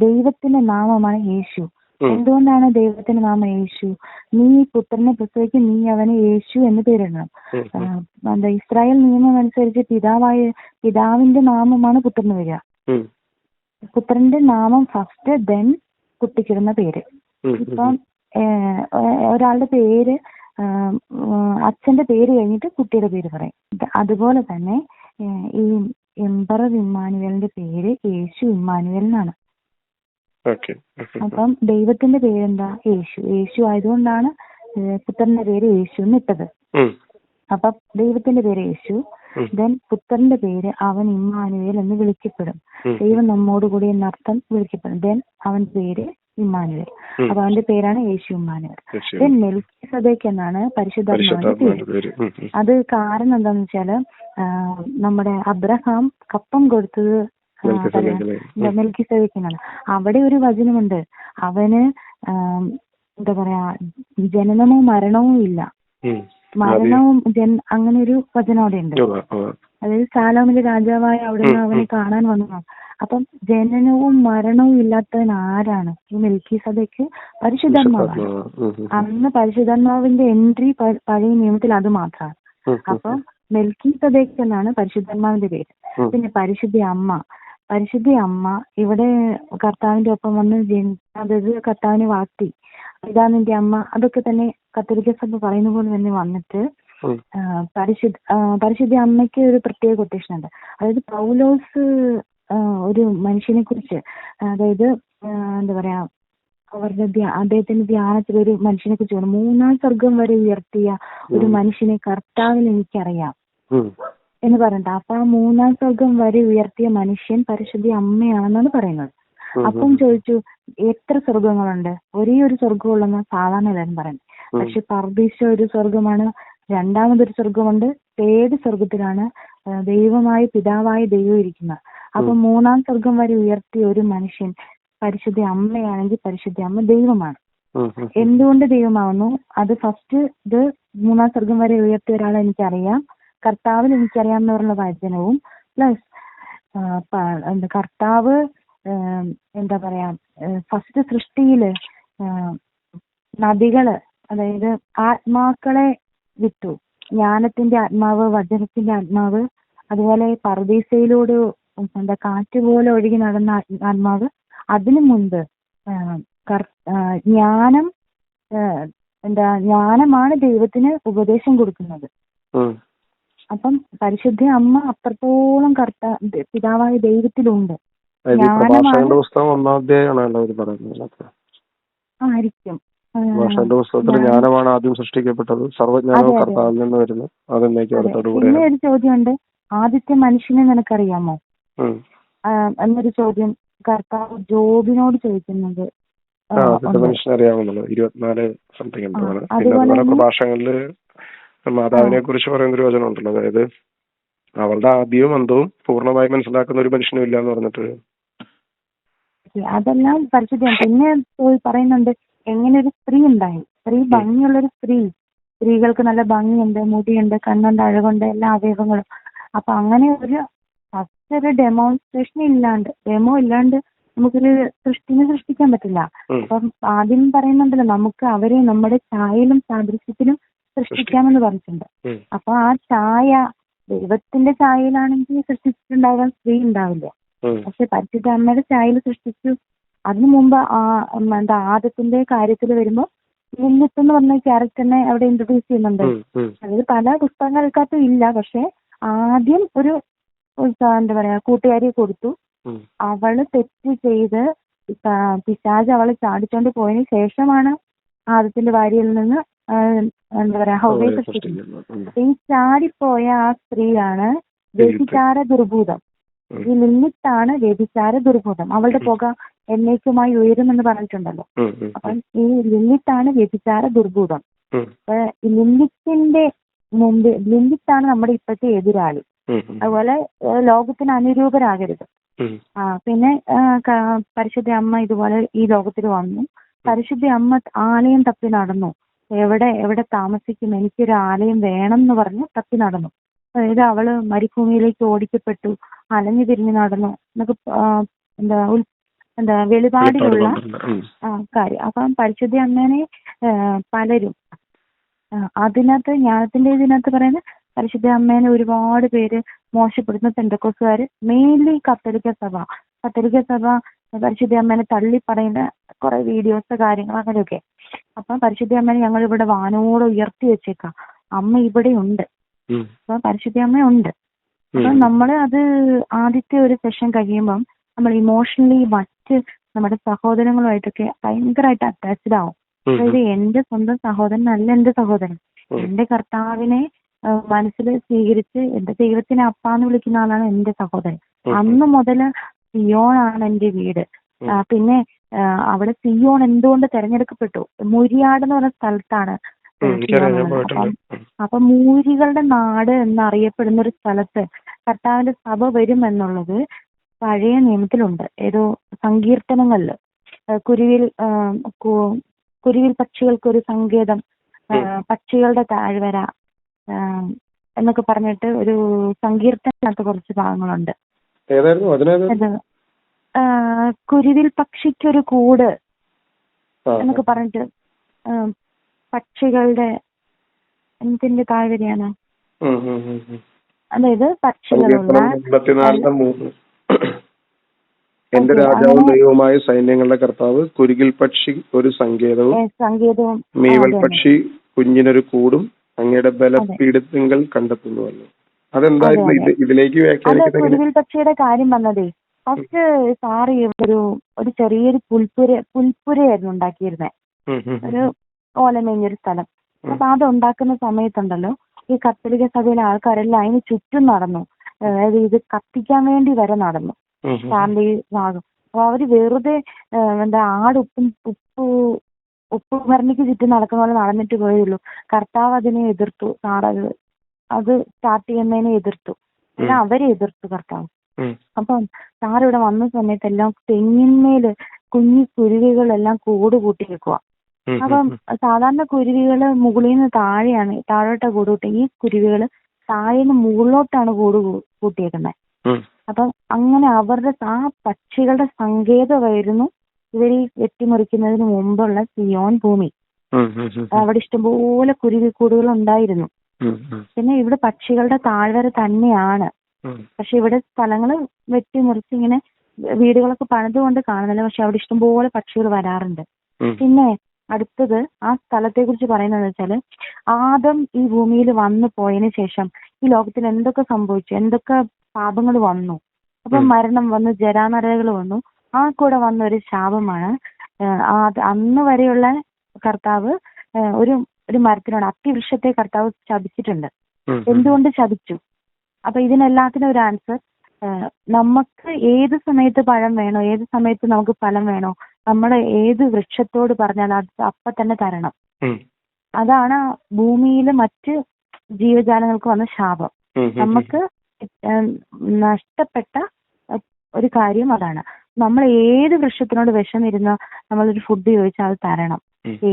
ദൈവത്തിന്റെ നാമമാണ് യേശു. എന്തുകൊണ്ടാണ് ദൈവത്തിന്റെ നാമം യേശു? നീ പുത്രനെ പ്രസവിക്കും, നീ അവന് യേശു എന്ന് പേരിടണം. ഇസ്രായേൽ നിയമം അനുസരിച്ച് പിതാവിന്റെ നാമമാണ് പുത്രന് വരിക. പുത്രന്റെ നാമം ഫസ്റ്റ്, ദെൻ കുട്ടിക്കിടുന്ന പേര്. ഇപ്പം ഒരാളുടെ പേര്, അച്ഛന്റെ പേര് കഴിഞ്ഞിട്ട് കുട്ടിയുടെ പേര് പറയും. അതുപോലെ തന്നെ ഈ എംപറർ ഇമ്മാനുവേലിന്റെ പേര് യേശു ഇമ്മാനുവേൽ എന്നാണ്. അപ്പം ദൈവത്തിന്റെ പേരെന്താ? യേശു. യേശു ആയതുകൊണ്ടാണ് പുത്രന്റെ പേര് യേശു എന്ന് ഇട്ടത്. അപ്പൊ ദൈവത്തിന്റെ പേര് യേശു, ദെൻ പുത്രന്റെ പേര് അവൻ ഇമ്മാനുവേൽ എന്ന് വിളിക്കപ്പെടും. ദൈവം നമ്മോടുകൂടി എന്നർത്ഥം വിളിക്കപ്പെടും. ദെൻ അവന്റെ പേര് ഇമ്മാനുവേൽ. അപ്പൊ അവന്റെ പേരാണ് യേശു ഇമ്മാനുവേൽ. ദെൻ മെൽക്കിസദേക്ക് എന്നാണ് പരിശുദ്ധാത്മാവിന്റെ പേര്. അത് കാരണം എന്താന്ന് വെച്ചാല്, നമ്മുടെ അബ്രഹാം കപ്പം കൊടുത്തത് മെൽക്കിസദേക്കിനാണ്. അവിടെ ഒരു വചനമുണ്ട്, അവന് എന്താ പറയാ, ജനനമോ മരണവും ഇല്ല, മരണവും അങ്ങനെ ഒരു വചനം അവിടെ ഉണ്ട്. അതായത് സാലോമിലെ രാജാവായ അവിടുന്ന് അവനെ കാണാൻ വന്നു. അപ്പം ജനനവും മരണവും ഇല്ലാത്തവൻ ആരാണ്? ഈ മെൽക്കിസദേക്ക് പരിശുദ്ധാത്മാവാണ്. അന്ന് പരിശുദ്ധാത്മാവിന്റെ എൻട്രി പഴയ നിയമത്തിൽ അത് മാത്രമാണ്. അപ്പം മെൽക്കിസദേക്ക് എന്നാണ് പരിശുദ്ധാത്മാവിന്റെ പേര്. പിന്നെ പരിശുദ്ധ അമ്മ, പരിശുദ്ധി അമ്മ ഇവിടെ കർത്താവിന്റെ ഒപ്പം വന്ന് അതായത് കർത്താവിനെ വാഴ്ത്തി ഇതാ നിന്റെ അമ്മ, അതൊക്കെ തന്നെ കത്തോലിക്ക സഭ പറയുന്ന പോലെ തന്നെ വന്നിട്ട് പരിശുദ്ധ അമ്മയ്ക്ക് ഒരു പ്രത്യേക കൊട്ടേഷൻ ഉണ്ട്. അതായത് പൗലോസ് ഒരു മനുഷ്യനെ കുറിച്ച്, അതായത് എന്താ പറയാ, അദ്ദേഹത്തിന്റെ ധ്യാനത്തിൽ ഒരു മനുഷ്യനെ കുറിച്ച് 3-ാം സ്വർഗം വരെ ഉയർത്തിയ ഒരു മനുഷ്യനെ കർത്താവിന് എനിക്കറിയാം എന്ന് പറഞ്ഞിട്ട്. അപ്പൊ ആ 3-ാം സ്വർഗം വരെ ഉയർത്തിയ മനുഷ്യൻ പരിശുദ്ധ അമ്മയാണെന്നാണ് പറയുന്നത്. അപ്പം ചോദിച്ചു, എത്ര സ്വർഗങ്ങളുണ്ട്? ഒരേ ഒരു സ്വർഗമുള്ളെന്ന് സാധാരണ എല്ലാവരും പറയുന്നത്. പക്ഷെ പർദീസ ഒരു സ്വർഗമാണ്, രണ്ടാമതൊരു സ്വർഗമുണ്ട്, 3rd സ്വർഗത്തിലാണ് ദൈവമായ പിതാവായ ദൈവം ഇരിക്കുന്നത്. അപ്പൊ 3-ാം സ്വർഗം വരെ ഉയർത്തിയ ഒരു മനുഷ്യൻ പരിശുദ്ധ അമ്മയാണെങ്കിൽ പരിശുദ്ധ അമ്മ ദൈവമാണ്. എന്തുകൊണ്ട് ദൈവമാവുന്നു? അത് ഫസ്റ്റ് ഇത് 3-ാം സ്വർഗം വരെ ഉയർത്തിയ ഒരാളെ എനിക്കറിയാം, കർത്താവിന് എനിക്കറിയാം എന്നുള്ള വചനവും പ്ലസ് കർത്താവ് എന്താ പറയാ, ഫസ്റ്റ് സൃഷ്ടിയില് നദികള്, അതായത് ആത്മാക്കളെ വിട്ടു, ജ്ഞാനത്തിന്റെ ആത്മാവ്, വചനത്തിന്റെ ആത്മാവ്, അതുപോലെ പർദീസയിലൂടെ കാറ്റ് പോലെ ഒഴുകി നടന്ന ആത്മാവ്. അതിനു മുൻപ് ജ്ഞാനമാണ് ദൈവത്തിന് ഉപദേശം കൊടുക്കുന്നത്. അപ്പം പരിശുദ്ധ അമ്മ അത്രത്തോളം പിതാവായ ദൈവത്തിലുണ്ട്. ആയിരിക്കും. ജ്ഞാനമാണ് ആദ്യം സൃഷ്ടിക്കപ്പെട്ടത്, സർവ്വജ്ഞാനവും കർത്താവിൽ നിന്ന് വരുന്നു. പിന്നെ ഒരു ചോദ്യമുണ്ട്, ആദ്യത്തെ മനുഷ്യനെ നിനക്കറിയാമോ എന്നൊരു ചോദ്യം കർത്താവ് ജോബിനോട് ചോദിക്കുന്നത്. മനുഷ്യനറിയാവുന്നല്ലോ 24 സംതിങ് എന്താണ്. പിന്നെ പ്രഭാഷണങ്ങളില് മാതാവിനെ കുറിച്ച് പറയുന്ന ഒരു വചനം ഉണ്ടല്ലോ, അതായത് അവളുടെ ആദ്യവും അന്തവും പൂർണ്ണമായി മനസ്സിലാക്കുന്ന ഒരു മനുഷ്യനും ഇല്ല എന്ന് പറഞ്ഞിട്ട്. അതെല്ലാം പരിശുദ്ധം. പിന്നെ പറയുന്നുണ്ട് എങ്ങനെ ഒരു സ്ത്രീ ഉണ്ടായി, സ്ത്രീ ഭംഗിയുള്ളൊരു സ്ത്രീകൾക്ക് നല്ല ഭംഗിയുണ്ട്, മുടിയുണ്ട്, കണ്ണുണ്ട്, അഴകുണ്ട്, എല്ലാ അവയവങ്ങളും. അപ്പൊ അങ്ങനെ ഒരു ഡെമോൺസ്ട്രേഷൻ ഡെമോ ഇല്ലാണ്ട് നമുക്കൊരു സൃഷ്ടിക്കാൻ പറ്റില്ല. അപ്പം ആദ്യം പറയുന്നുണ്ടല്ലോ, നമുക്ക് അവരെ നമ്മുടെ ഛായയിലും സാദൃശ്യത്തിലും സൃഷ്ടിക്കാമെന്ന് പറഞ്ഞിട്ടുണ്ട്. അപ്പൊ ആ ഛായ ദൈവത്തിന്റെ ഛായയിലാണെങ്കിൽ സൃഷ്ടിച്ചിട്ടുണ്ടാകാൻ സ്ത്രീ ഉണ്ടാവില്ല. പക്ഷെ പരിശുദ്ധ അമ്മയുടെ ഛായയിൽ സൃഷ്ടിച്ചു. അതിനു മുമ്പ് ആദത്തിന്റെ കാര്യത്തിൽ വരുമ്പോ ലില്ലിത്ത് എന്ന് പറഞ്ഞ ക്യാരക്ടറിനെ അവിടെ ഇൻട്രൊഡ്യൂസ് ചെയ്യുന്നുണ്ട്. അതായത് പല പുസ്തകങ്ങൾക്കകത്തും ഇല്ല, പക്ഷെ ആദ്യം ഒരു എന്താ പറയാ കൂട്ടുകാരിയെ കൊടുത്തു. അവള് തെറ്റ് ചെയ്ത് പിശാച് അവളെ ചാടിച്ചോണ്ട് പോയതിനു ശേഷമാണ് ആദത്തിന്റെ ഭാര്യയിൽ നിന്ന് എന്താ പറയാ ഹൗവയെ സൃഷ്ടിക്കുന്നത്. ഈ ചാടിപ്പോയ ആ സ്ത്രീയാണ് വ്യഭിചാര ദുർഭൂതം. ഈ ലില്ലിത്താണ് വ്യഭിചാര ദുർഭൂതം. അവളുടെ പുക എന്നേക്കുമായി ഉയരുമെന്ന് പറഞ്ഞിട്ടുണ്ടല്ലോ. അപ്പം ഈ ലില്ലിത്താണ് വ്യഭിചാര ദുർഭൂതം. ഈ ലില്ലിത്താണ് നമ്മുടെ ഇപ്പോഴത്തെ എതിരാളി. അതുപോലെ ലോകത്തിന് അനുരൂപരാകരുത്. പിന്നെ പരിശുദ്ധ അമ്മ ഇതുപോലെ ഈ ലോകത്തിൽ വന്നു. പരിശുദ്ധ അമ്മ ആലയം തപ്പി നടന്നു. എവിടെ താമസിക്കും, എനിക്കൊരു ആലയം വേണം എന്ന് പറഞ്ഞ് തപ്പി നടന്നു. അതായത് അവള് മരുഭൂമിയിലേക്ക് ഓടിക്കപ്പെട്ടു, അലഞ്ഞു തിരിഞ്ഞു നടന്നു എന്നൊക്കെ വെളിപാടിലുള്ള കാര്യം. അപ്പം പരിശുദ്ധ അമ്മേനെ പലരും അതിനകത്ത് ജ്ഞാനത്തിന്റെ ഇതിനകത്ത് പറയുന്ന പരിശുദ്ധ അമ്മേനെ ഒരുപാട് പേര് മോശപ്പെടുത്തുന്ന പെന്തക്കോസ്തുകാര്, മെയിൻലി കത്തോലിക്ക സഭ പരിശുദ്ധ അമ്മേനെ തള്ളി പറയുന്ന കുറെ വീഡിയോസ് കാര്യങ്ങൾ അങ്ങനെയൊക്കെ. അപ്പൊ പരിശുദ്ധ അമ്മേനെ ഞങ്ങൾ ഇവിടെ വാനോട് ഉയർത്തി വെച്ചേക്കാം, അമ്മ ഇവിടെ ഉണ്ട്, അപ്പൊ പരിശുദ്ധ അമ്മ ഉണ്ട്. അപ്പൊ നമ്മള് അത് ആദ്യത്തെ ഒരു സെഷൻ കഴിയുമ്പം നമ്മൾ ഇമോഷണലി മറ്റ് നമ്മുടെ സഹോദരങ്ങളുമായിട്ടൊക്കെ ഭയങ്കരമായിട്ട് അറ്റാച്ച്ഡ് ആവും. അതായത് എന്റെ സ്വന്തം സഹോദരനല്ല എന്റെ സഹോദരൻ, എന്റെ കർത്താവിനെ മനസ്സിൽ സ്വീകരിച്ച് എന്റെ ദൈവത്തിനെ അപ്പാന്ന് വിളിക്കുന്ന ആളാണ് എന്റെ സഹോദരൻ. അന്ന് മുതൽ സിയോണാണ് എന്റെ വീട്. പിന്നെ അവിടെ സിയോൺ എന്തുകൊണ്ട് തെരഞ്ഞെടുക്കപ്പെട്ടു? മുരിയാട് എന്ന് പറഞ്ഞ സ്ഥലത്താണ്. അപ്പൊ മൂരികളുടെ നാട് എന്നറിയപ്പെടുന്ന ഒരു സ്ഥലത്ത് കർത്താവിന്റെ സഭ വരും എന്നുള്ളത് പഴയ നിയമത്തിലുണ്ട്. ഏതോ സങ്കീർത്തനങ്ങളില് കുരുവിൽ പക്ഷികൾക്കൊരു സങ്കേതം, പക്ഷികളുടെ താഴ്വര എന്നൊക്കെ പറഞ്ഞിട്ട് ഒരു സങ്കീർത്തനത്തിനകത്ത് കുറച്ച് ഭാഗങ്ങളുണ്ട്. കുരുവിൽ പക്ഷിക്കൊരു കൂട് എന്നൊക്കെ പറഞ്ഞിട്ട് പക്ഷികളുടെ എന്തിന്റെ താഴ്വരയാണ്, അതായത് പക്ഷികളുള്ള എന്റെ രാജാവും ദൈവവുമായ സൈന്യങ്ങളുടെ കർത്താവ്, കുരുകിൽ പക്ഷി ഒരു സങ്കേതവും മീവൽ പക്ഷി കുഞ്ഞിനൊരു കൂടും അങ്ങയുടെ ബലപീഠത്തിങ്കൽ കണ്ടെത്തുന്നുവല്ലോ. അതെന്തായിരുന്നു ഇതിലേക്ക് വ്യാഖ്യാനിക്കുന്നത്? കുരുവിൽ പക്ഷിയുടെ കാര്യം വന്നതേ ഫസ്റ്റ് സാറ് ഒരു ചെറിയൊരു പുൽപ്പുരയായിരുന്നു ഉണ്ടാക്കിയിരുന്നത്, ഒരു ഓലമേഞ്ഞൊരു സ്ഥലം. അപ്പൊ അത് ഉണ്ടാക്കുന്ന സമയത്തുണ്ടല്ലോ ഈ കത്തോലിക്ക സഭയിലെ ആൾക്കാരെല്ലാം അതിന് ചുറ്റും നടന്നു. അതായത് ഇത് കത്തിക്കാൻ വേണ്ടി വരെ നടന്നു സാറിന്റെ ഈ ഭാഗം. അപ്പൊ അവര് വെറുതെ ആട് ഉപ്പ് ഭരണിക്ക് ചുറ്റും നടക്കുന്ന പോലെ നടന്നിട്ട് പോയുള്ളൂ. കർത്താവ് അതിനെ എതിർത്തു. സാറത് അത് സ്റ്റാർട്ട് ചെയ്യുന്നതിനെ എതിർത്തു. എന്നാൽ അവരെ എതിർത്തു കർത്താവ്. അപ്പം സാർ ഇവിടെ വന്ന സമയത്തെല്ലാം തെങ്ങിന്മേല് കുഞ്ഞു കുരുവികളെല്ലാം കൂട് കൂട്ടി വെക്കുക. അപ്പം സാധാരണ കുരുവികള് മുകളിൽ നിന്ന് താഴോട്ടാ കൂട് കൂട്ടി. ഈ കുരുവികള് താഴേന്ന് മുകളിലോട്ടാണ് കൂട് കൂട്ടിയേക്കുന്നത്. അപ്പം അങ്ങനെ അവരുടെ ആ പക്ഷികളുടെ സങ്കേതമായിരുന്നു ഇവർ ഈ വെട്ടിമുറിക്കുന്നതിന് മുമ്പുള്ള സിയോൻ ഭൂമി. അവിടെ ഇഷ്ടംപോലെ കുരുവിക്കൂടുകൾ ഉണ്ടായിരുന്നു. പിന്നെ ഇവിടെ പക്ഷികളുടെ താഴ്വര തന്നെയാണ്. പക്ഷെ ഇവിടെ സ്ഥലങ്ങൾ വെട്ടിമുറിച്ച് ഇങ്ങനെ വീടുകളൊക്കെ പണിതുകൊണ്ട് കാണുന്നില്ല. പക്ഷെ അവിടെ ഇഷ്ടംപോലെ പക്ഷികൾ വരാറുണ്ട്. പിന്നെ അടുത്തത് ആ സ്ഥലത്തെ കുറിച്ച് പറയുന്നതെന്ന് വെച്ചാല്, ആദം ഈ ഭൂമിയിൽ വന്നു പോയതിനു ശേഷം ഈ ലോകത്തിൽ എന്തൊക്കെ സംഭവിച്ചു, എന്തൊക്കെ പാപങ്ങൾ വന്നു. അപ്പൊ മരണം വന്നു, ജരാനരകൾ വന്നു. ആ കൂടെ വന്ന ഒരു ശാപമാണ് അന്ന് വരെയുള്ള കർത്താവ് ഒരു മരത്തിനോട് അത്തിവൃക്ഷത്തെ കർത്താവ് ശപിച്ചിട്ടുണ്ട്. എന്തുകൊണ്ട് ശപിച്ചു? അപ്പൊ ഇതിനെല്ലാത്തിനും ഒരു ആൻസർ, നമുക്ക് ഏത് സമയത്ത് പഴം വേണോ, ഏത് സമയത്ത് നമുക്ക് ഫലം വേണോ, നമ്മൾ ഏത് വൃക്ഷത്തോട് പറഞ്ഞാൽ അത് അപ്പൊ തന്നെ തരണം. അതാണ് ഭൂമിയിലെ മറ്റ് ജീവജാലങ്ങൾക്ക് വന്ന ശാപം. നമുക്ക് നഷ്ടപ്പെട്ട ഒരു കാര്യം അതാണ്. നമ്മൾ ഏത് വൃക്ഷത്തിനോട് വിശന്നിരുന്ന നമ്മളൊരു ഫുഡ് ചോദിച്ചാൽ അത് തരണം.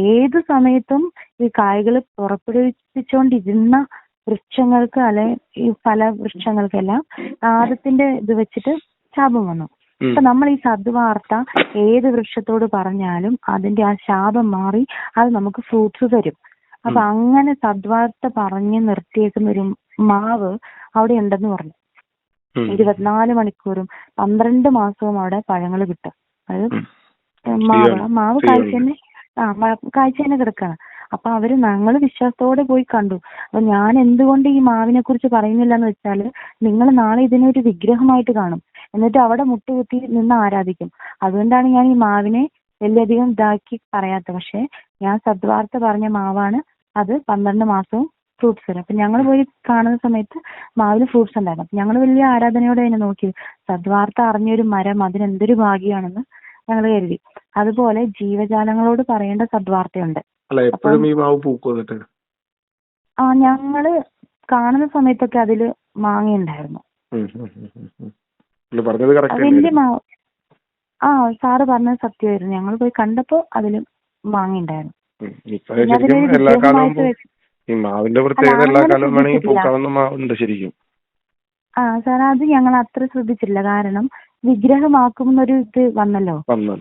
ഏത് സമയത്തും ഈ കായ്കൾ പുറപ്പെടുവിപ്പിച്ചുകൊണ്ടിരുന്ന വൃക്ഷങ്ങൾക്ക് അല്ലെ ഈ ഫലവൃക്ഷങ്ങൾക്കെല്ലാം ആദത്തിന്റെ ഇത് വെച്ചിട്ട് ശാപം വന്നു. അപ്പൊ നമ്മൾ ഈ സദ്വാർത്ത ഏത് വൃക്ഷത്തോട് പറഞ്ഞാലും അതിന്റെ ആ ശാപം മാറി അത് നമുക്ക് ഫ്രൂട്ട്സ് തരും. അപ്പൊ അങ്ങനെ സദ്വാർത്ത പറഞ്ഞ് നിർത്തിയേക്കുന്ന ഒരു മാവ് അവിടെ ഉണ്ടെന്ന് പറഞ്ഞു. 24 മണിക്കൂറും 12 മാസവും അവിടെ പഴങ്ങൾ കിട്ടും. അതായത് മാവ് കാഴ്ച കിടക്കാണ്. അപ്പൊ ഞങ്ങൾ വിശ്വാസത്തോടെ പോയി കണ്ടു. അപ്പൊ ഞാൻ എന്തുകൊണ്ട് ഈ മാവിനെ കുറിച്ച് പറയുന്നില്ല എന്ന് വെച്ചാല്, നിങ്ങൾ നാളെ ഇതിനൊരു വിഗ്രഹമായിട്ട് കാണും, എന്നിട്ട് അവിടെ മുട്ടുകുത്തി നിന്ന് ആരാധിക്കും. അതുകൊണ്ടാണ് ഞാൻ ഈ മാവിനെ വലിയധികം ഇതാക്കി പറയാത്ത. പക്ഷെ ഞാൻ സദ്വാർത്ത പറഞ്ഞ മാവാണ് അത്. 12 മാസവും ഫ്രൂട്ട്സ് തരും. അപ്പൊ ഞങ്ങൾ പോയി കാണുന്ന സമയത്ത് മാവിന് ഫ്രൂട്ട്സ് ഉണ്ടായിരുന്നു. അപ്പൊ ഞങ്ങൾ വലിയ ആരാധനയോടെ അതിനെ നോക്കി. സദ്വാർത്ത അറിഞ്ഞൊരു മരം, അതിനെന്തൊരു ഭാഗ്യമാണെന്ന് ഞങ്ങൾ കരുതി. അതുപോലെ ജീവജാലങ്ങളോട് പറയേണ്ട സദ്വാർത്തയുണ്ട്. ഞങ്ങള് കാണുന്ന സമയത്തൊക്കെ അതില് മാങ്ങ ഉണ്ടായിരുന്നു. വലിയ മാവ്. സാറ് പറഞ്ഞത് സത്യമായിരുന്നു. ഞങ്ങൾ പോയി കണ്ടപ്പോ അതില് മാങ്ങ ഉണ്ടായിരുന്നു. സാർ അത് ഞങ്ങൾ അത്ര ശ്രദ്ധിച്ചില്ല. കാരണം വിഗ്രഹമാക്കുന്നൊരു ഇത് വന്നല്ലോ.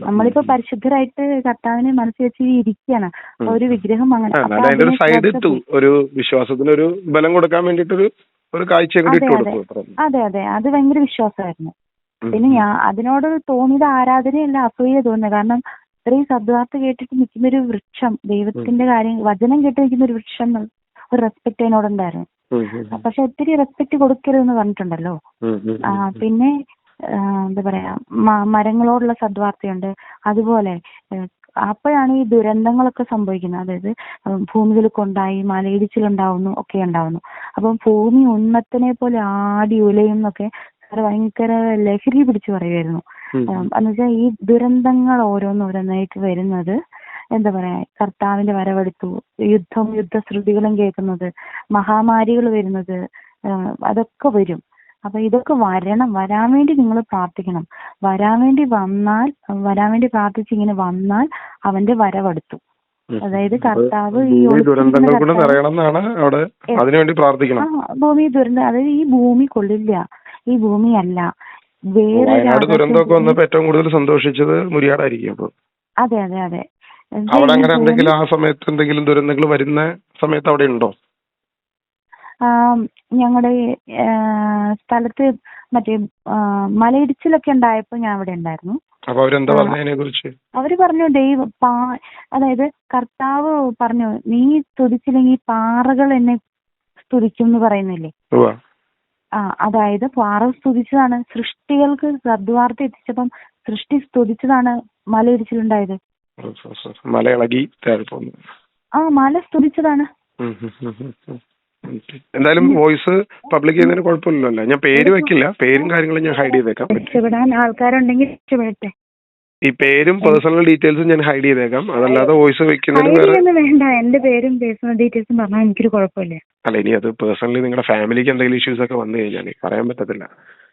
നമ്മളിപ്പോ പരിശുദ്ധരായിട്ട് കർത്താവിനെ മനസ്സിൽ വെച്ച് ഇരിക്കുകയാണ്. ഒരു വിഗ്രഹം അങ്ങനെ ഒരു വിശ്വാസത്തിനൊരു ബലം കൊടുക്കാൻ വേണ്ടിട്ടൊരു അതെ അതെ, അത് ഭയങ്കര വിശ്വാസമായിരുന്നു. പിന്നെ അതിനോട് തോന്നിയത് ആരാധനയല്ല, അസൂയ തോന്നുന്നത്. കാരണം ഇത്രയും സദ്വാർത്ത കേട്ടിട്ട് നിൽക്കുന്ന ഒരു വൃക്ഷം, ദൈവത്തിന്റെ കാര്യം വചനം കേട്ട് നിൽക്കുന്ന ഒരു വൃക്ഷം, ഒരു റെസ്പെക്ട് അതിനോടുണ്ടായിരുന്നു. പക്ഷെ ഒത്തിരി റെസ്പെക്ട് കൊടുക്കരുതെന്ന് പറഞ്ഞിട്ടുണ്ടല്ലോ. പിന്നെ എന്താ പറയാ, മരങ്ങളോടുള്ള സദ്വാർത്തയുണ്ട്. അതുപോലെ അപ്പോഴാണ് ഈ ദുരന്തങ്ങളൊക്കെ സംഭവിക്കുന്നത്. അതായത് ഭൂമികുലുക്കുണ്ടായി, മലയിടിച്ചിലുണ്ടാവുന്നു, ഒക്കെ ഉണ്ടാവുന്നു. അപ്പം ഭൂമി ഉന്മത്തനെ പോലെ ആടി ഉലയുന്നൊക്കെ ഭയങ്കര ലഹരി പിടിച്ചു പറയുമായിരുന്നു. എന്നുവെച്ചാൽ ഈ ദുരന്തങ്ങൾ ഓരോന്നോരോന്നായിട്ട് വരുന്നത് എന്താ പറയാ, കർത്താവിന്റെ വരവെടുത്തു, യുദ്ധശ്രുതികളും കേൾക്കുന്നത്, മഹാമാരികൾ വരുന്നത്, അതൊക്കെ വരും. അപ്പൊ ഇതൊക്കെ വരാൻ വേണ്ടി നിങ്ങൾ പ്രാർത്ഥിക്കണം. വരാൻ വേണ്ടി പ്രാർത്ഥിച്ച് ഇങ്ങനെ വന്നാൽ അവന്റെ വരവെടുത്തു. അതായത് കർത്താവ് ഭൂമി ദുരന്തം, അതായത് ഈ ഭൂമി കൊള്ളില്ല, ഈ ഭൂമിയല്ല വേറെ. ഏറ്റവും കൂടുതൽ സന്തോഷിച്ചത് മുരിയാടായിരിക്കും. അതെ അതെ അതെ. അവിടെ അങ്ങനെ എന്തെങ്കിലും ആ സമയത്ത് എന്തെങ്കിലും ദുരന്തങ്ങൾ വരുന്ന സമയത്ത് അവിടെ ഉണ്ടോ? ഞങ്ങളുടെ സ്ഥലത്ത് മറ്റേ മലയിടിച്ചിലൊക്കെ ഉണ്ടായപ്പോൾ ഞാൻ അവിടെ ഉണ്ടായിരുന്നു. അപ്പൊ അവരെന്താ പറഞ്ഞതിനെ കുറിച്ച്? അവര് പറഞ്ഞു അതായത് കർത്താവ് പറഞ്ഞു, നീ സ്തുതിച്ചില്ലെങ്കിൽ പാറകൾ എന്നെ സ്തുതിക്കും എന്ന് പറയുന്നില്ലേ. അതായത് പാറ സ്തുതിച്ചതാണ്, സൃഷ്ടികൾക്ക് സദ്വാർത്ത എത്തിച്ചപ്പം സൃഷ്ടി സ്തുതിച്ചതാണ് മലയിടിച്ചിലുണ്ടായത്. മല ഇളകി മല സ്തുതിച്ചതാണ്. എന്തായാലും വോയിസ് പബ്ലിക് ചെയ്യുന്നതിന് കുഴപ്പമില്ലല്ലോ. ഞാൻ പേര് വെക്കില്ല, പേരും കാര്യങ്ങളും ഞാൻ ഹൈഡ് ചെയ്തേക്കാം. രക്ഷപ്പെടാൻ ആൾക്കാരുണ്ടെങ്കിൽ രക്ഷപ്പെടട്ടെ. ഈ പേരും പേഴ്സണൽ ഡീറ്റെയിൽസും ഞാൻ ഹൈഡ് ചെയ്തേക്കാം. അതല്ലാതെ വോയിസ് വെക്കുന്നതിന് വേണ്ട, എന്റെ പേരും പേഴ്സണൽ ഡീറ്റെയിൽസും പറഞ്ഞാൽ എനിക്കൊരു കുഴപ്പമില്ല. അല്ല, ഇനി അത് പേഴ്സണലി നിങ്ങളുടെ ഫാമിലിക്ക് എന്തെങ്കിലും ഇഷ്യൂസ് ഒക്കെ വന്നു കഴിഞ്ഞാൽ പറയാൻ പറ്റത്തില്ല.